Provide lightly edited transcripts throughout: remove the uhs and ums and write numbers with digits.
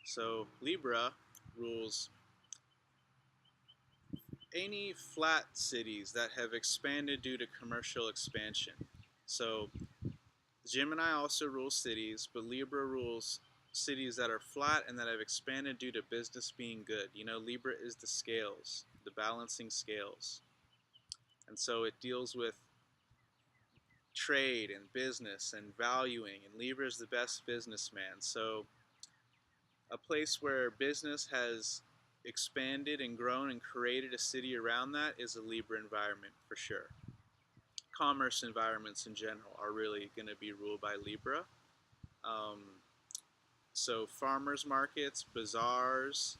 So Libra rules any flat cities that have expanded due to commercial expansion. So Gemini also rules cities, but Libra rules cities that are flat and that have expanded due to business being good. Libra is the scales, the balancing scales. And so it deals with trade and business and valuing, and Libra is the best businessman. So a place where business has expanded and grown and created a city around that is a Libra environment for sure. Commerce environments in general are really going to be ruled by Libra. Um, so farmers markets, bazaars,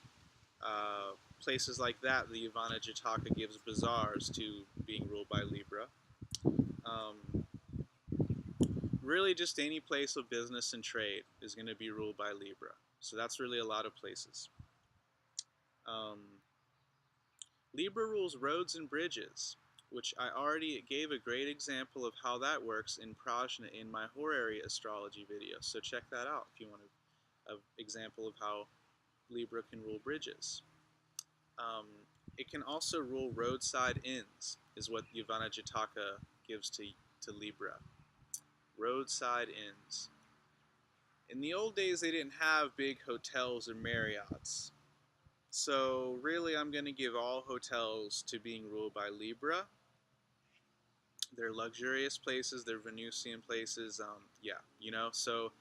places like that, the Ivana Jataka gives bazaars to being ruled by Libra. Um, really, just any place of business and trade is going to be ruled by Libra. So that's really a lot of places. Um, Libra rules roads and bridges, which I already gave a great example of how that works in Prajna in my horary astrology video. So check that out if you want an example of how Libra can rule bridges. It can also rule roadside inns, is what Yavana Jataka gives to Libra. Roadside inns. In the old days, they didn't have big hotels or Marriotts. So really, I'm going to give all hotels to being ruled by Libra. They're luxurious places. They're Venusian places. So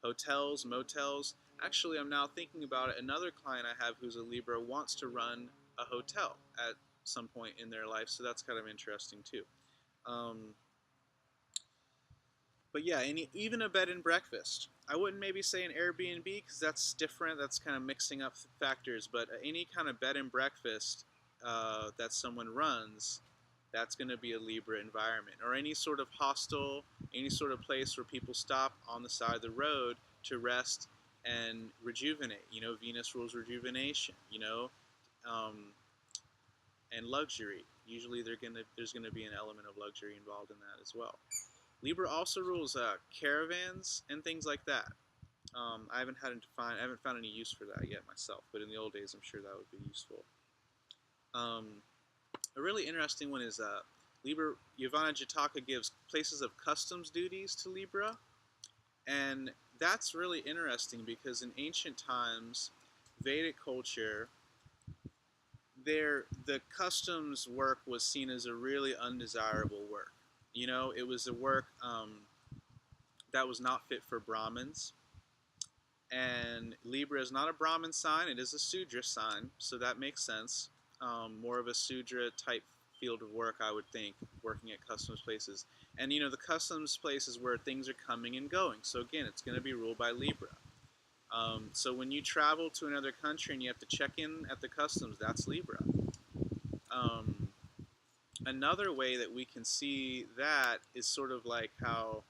hotels, motels. Actually, I'm now thinking about it. Another client I have who's a Libra wants to run a hotel at some point in their life, so that's kind of interesting too. Um, but yeah, even a bed and breakfast. I wouldn't maybe say an Airbnb because that's different. That's kind of mixing up factors. But any kind of bed and breakfast that someone runs, that's going to be a Libra environment. Or any sort of hostel, any sort of place where people stop on the side of the road to rest and rejuvenate. Venus rules rejuvenation. Um, and luxury. Usually, there's gonna be an element of luxury involved in that as well. Libra also rules caravans and things like that. I haven't found any use for that yet myself, but in the old days, I'm sure that would be useful. A really interesting one is Libra. Yavana Jataka gives places of customs duties to Libra, and that's really interesting because in ancient times, Vedic culture, the customs work was seen as a really undesirable work. It was a work that was not fit for Brahmins. And Libra is not a Brahmin sign; it is a Sudra sign, so that makes sense. More of a Sudra type field of work, I would think, working at customs places. And the customs places where things are coming and going. So again, it's going to be ruled by Libra. So when you travel to another country and you have to check in at the customs, that's Libra. Um, Another way that we can see that is sort of like how,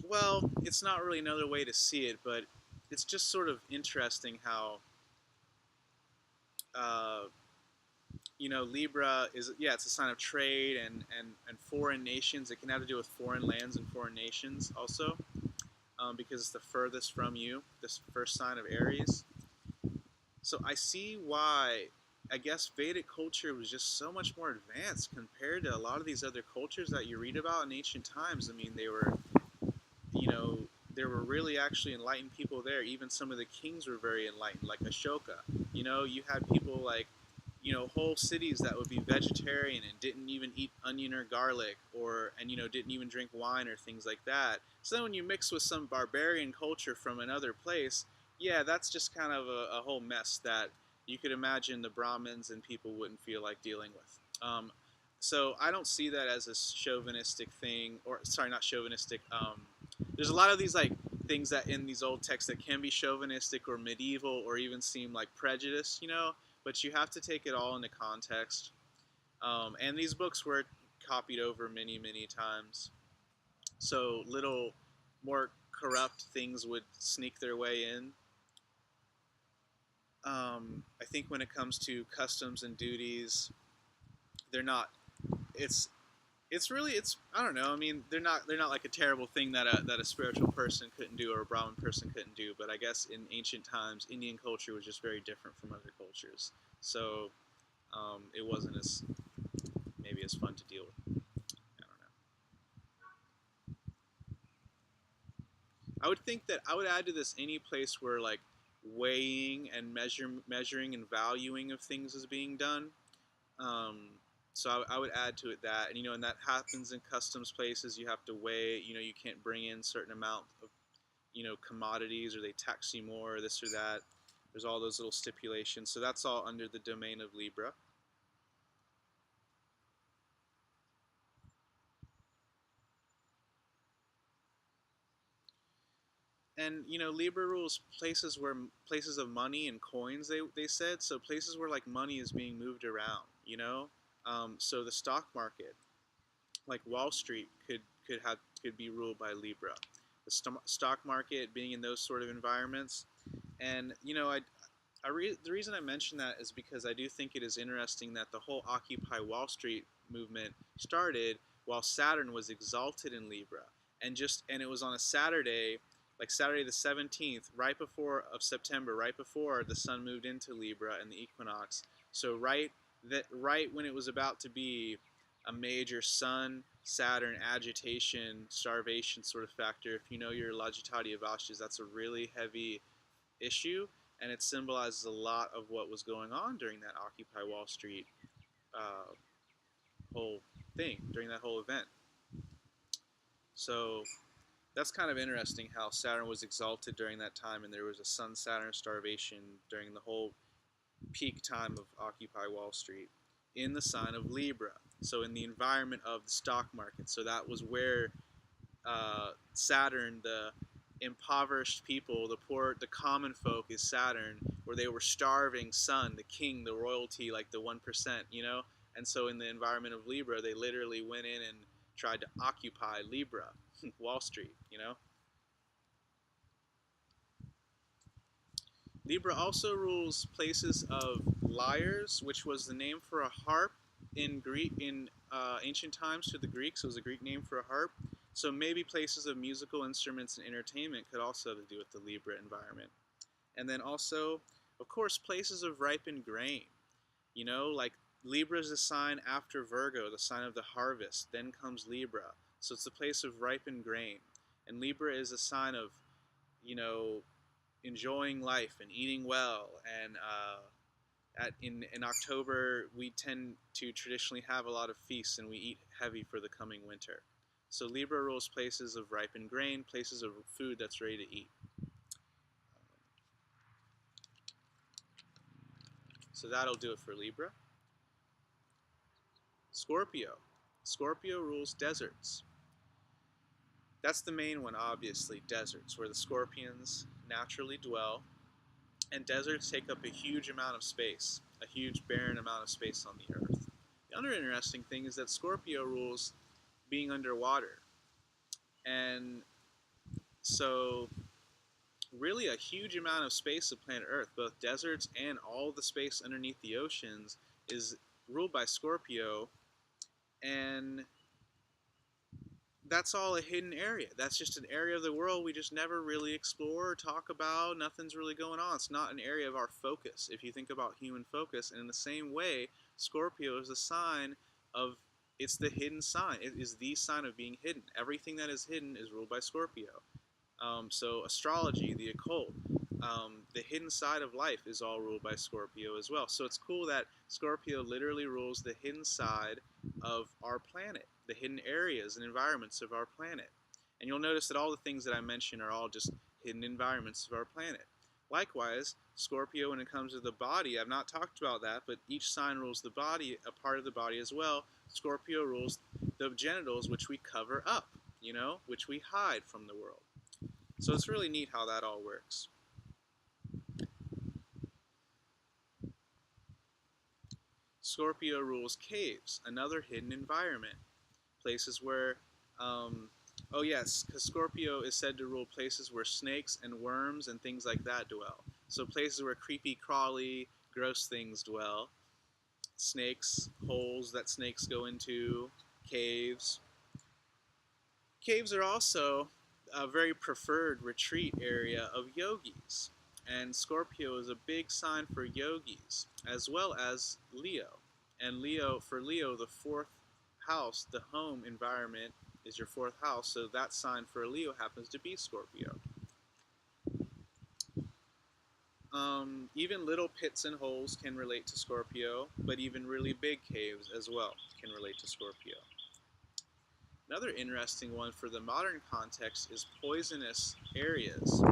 well, it's not really another way to see it, but it's just sort of interesting how, uh, Libra is, yeah, it's a sign of trade and foreign nations. It can have to do with foreign lands and foreign nations also, because it's the furthest from you, this first sign of Aries. So I see why, I guess Vedic culture was just so much more advanced compared to a lot of these other cultures that you read about in ancient times. I mean, you know, there were really actually enlightened people there. Even some of the kings were very enlightened, like Ashoka. You had people like, whole cities that would be vegetarian and didn't even eat onion or garlic, and didn't even drink wine or things like that. So then when you mix with some barbarian culture from another place, yeah, that's just kind of a whole mess that you could imagine the Brahmins and people wouldn't feel like dealing with. So I don't see that as a chauvinistic thing, or sorry, not chauvinistic. There's a lot of these like things that in these old texts that can be chauvinistic or medieval or even seem like prejudice, but you have to take it all into context. And these books were copied over many, many times, so little more corrupt things would sneak their way in. I think when it comes to customs and duties, they're not. It's it's I don't know. I mean, they're not like a terrible thing that a spiritual person couldn't do or a Brahmin person couldn't do. But I guess in ancient times, Indian culture was just very different from other cultures. So it wasn't as maybe as fun to deal with. I don't know. I would think that I would add to this any place where like weighing and measuring and valuing of things is being done. Um, so I would add to it that, and and that happens in customs places. You have to weigh. You can't bring in certain amount of commodities, or they tax you more, or this or that. There's all those little stipulations. So that's all under the domain of Libra. And Libra rules places of money and coins. They said so places where like money is being moved around. So the stock market, like Wall Street, could be ruled by Libra. The stock market being in those sort of environments, and the reason I mention that is because I do think it is interesting that the whole Occupy Wall Street movement started while Saturn was exalted in Libra, and it was on a Saturday, like Saturday the 17th, right before of September, right before the Sun moved into Libra and the equinox. So right when it was about to be a major Sun Saturn agitation, starvation sort of factor. If you know your Lagitatia Vastas, that's a really heavy issue, and it symbolizes a lot of what was going on during that Occupy Wall Street uh, whole thing, during that whole event. So that's kind of interesting how Saturn was exalted during that time, and there was a Sun Saturn starvation during the whole peak time of Occupy Wall Street in the sign of Libra. So in the environment of the stock market. So that was where Saturn, the impoverished people, the poor, the common folk, is Saturn, where they were starving Sun, the king, the royalty, like the 1%. And so in the environment of Libra, they literally went in and tried to occupy Libra, Wall Street. Libra also rules places of lyres, which was the name for a harp in ancient times to the Greeks. It was a Greek name for a harp. So maybe places of musical instruments and entertainment could also have to do with the Libra environment. And then also, of course, places of ripened grain. Like Libra is the sign after Virgo, the sign of the harvest. Then comes Libra. So it's the place of ripened grain. And Libra is a sign of, you know, enjoying life and eating well. And in October, we tend to traditionally have a lot of feasts and we eat heavy for the coming winter. So Libra rules places of ripened grain, places of food that's ready to eat. So that'll do it for Libra. Scorpio. Scorpio rules deserts. That's the main one, obviously, deserts, where the scorpions naturally dwell. And deserts take up a huge amount of space, a huge barren amount of space on the earth. The other interesting thing is that Scorpio rules being underwater. And so, really, a huge amount of space of planet Earth, both deserts and all the space underneath the oceans, is ruled by Scorpio. And that's all a hidden area. That's just an area of the world we just never really explore or talk about. Nothing's really going on. It's not an area of our focus if you think about human focus. And in the same way, Scorpio is a sign of, it's the hidden sign. It is the sign of being hidden. Everything that is hidden is ruled by Scorpio. So astrology, the occult, the hidden side of life is all ruled by Scorpio as well. So it's cool that Scorpio literally rules the hidden side of our planet, the hidden areas and environments of our planet. And you'll notice that all the things that I mentioned are all just hidden environments of our planet. Likewise, Scorpio, when it comes to the body, I've not talked about that, but each sign rules the body, a part of the body as well. Scorpio rules the genitals, which we cover up, which we hide from the world. So it's really neat how that all works. Scorpio rules caves, another hidden environment. Places where, oh yes, because Scorpio is said to rule places where snakes and worms and things like that dwell. So places where creepy, crawly, gross things dwell. Snakes, holes that snakes go into, caves. Caves are also a very preferred retreat area of yogis. And Scorpio is a big sign for yogis, as well as Leo. And for Leo, the fourth house, the home environment, is your fourth house. So that sign for Leo happens to be Scorpio. Even little pits and holes can relate to Scorpio, but even really big caves as well can relate to Scorpio. Another interesting one for the modern context is poisonous areas.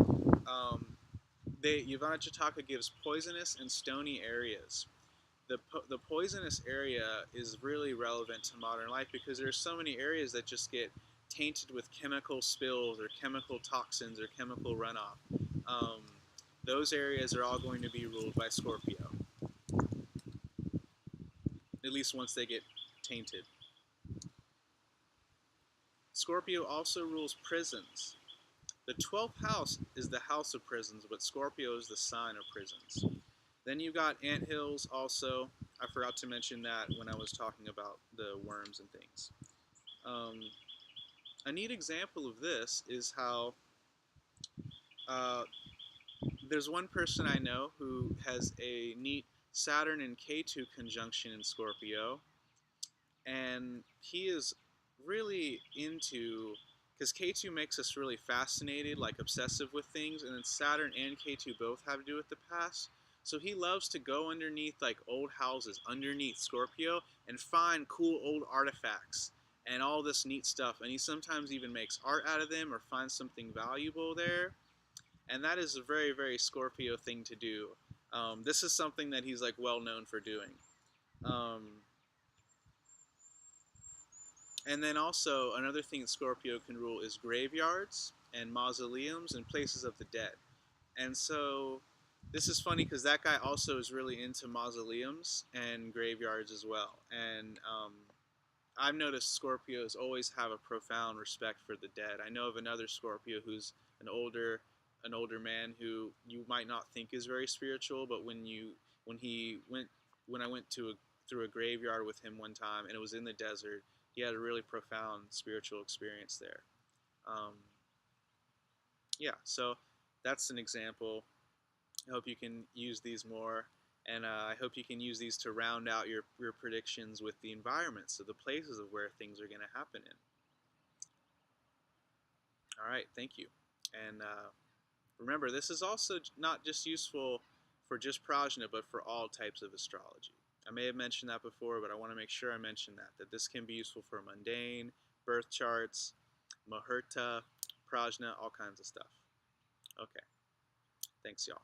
Um, Yvonne Chitaka gives poisonous and stony areas. The poisonous area is really relevant to modern life because there's so many areas that just get tainted with chemical spills or chemical toxins or chemical runoff. Um, those areas are all going to be ruled by Scorpio, at least once they get tainted. Scorpio also rules prisons. The 12th house is the house of prisons, but Scorpio is the sign of prisons. Then you've got anthills also. I forgot to mention that when I was talking about the worms and things. A neat example of this is how uh, there's one person I know who has a neat Saturn and Ketu conjunction in Scorpio, and he is really into, because K2 makes us really fascinated, like obsessive with things, and then Saturn and K2 both have to do with the past. So he loves to go underneath like old houses, underneath Scorpio, and find cool old artifacts and all this neat stuff. And he sometimes even makes art out of them or finds something valuable there. And that is a very, very Scorpio thing to do. This is something that he's like well known for doing. And then also another thing that Scorpio can rule is graveyards and mausoleums and places of the dead. And so this is funny because that guy also is really into mausoleums and graveyards as well. And I've noticed Scorpios always have a profound respect for the dead. I know of another Scorpio who's an older man who you might not think is very spiritual, but when I went through a graveyard with him one time and it was in the desert, he had a really profound spiritual experience there. Um, yeah, so that's an example. I hope you can use these more, and I hope you can use these to round out your predictions with the environments, so the places of where things are going to happen in. All right, thank you. And remember, this is also not just useful for just prajna, but for all types of astrology. I may have mentioned that before, but I want to make sure I mention that this can be useful for mundane, birth charts, muhurta, prajna, all kinds of stuff. Okay, thanks y'all.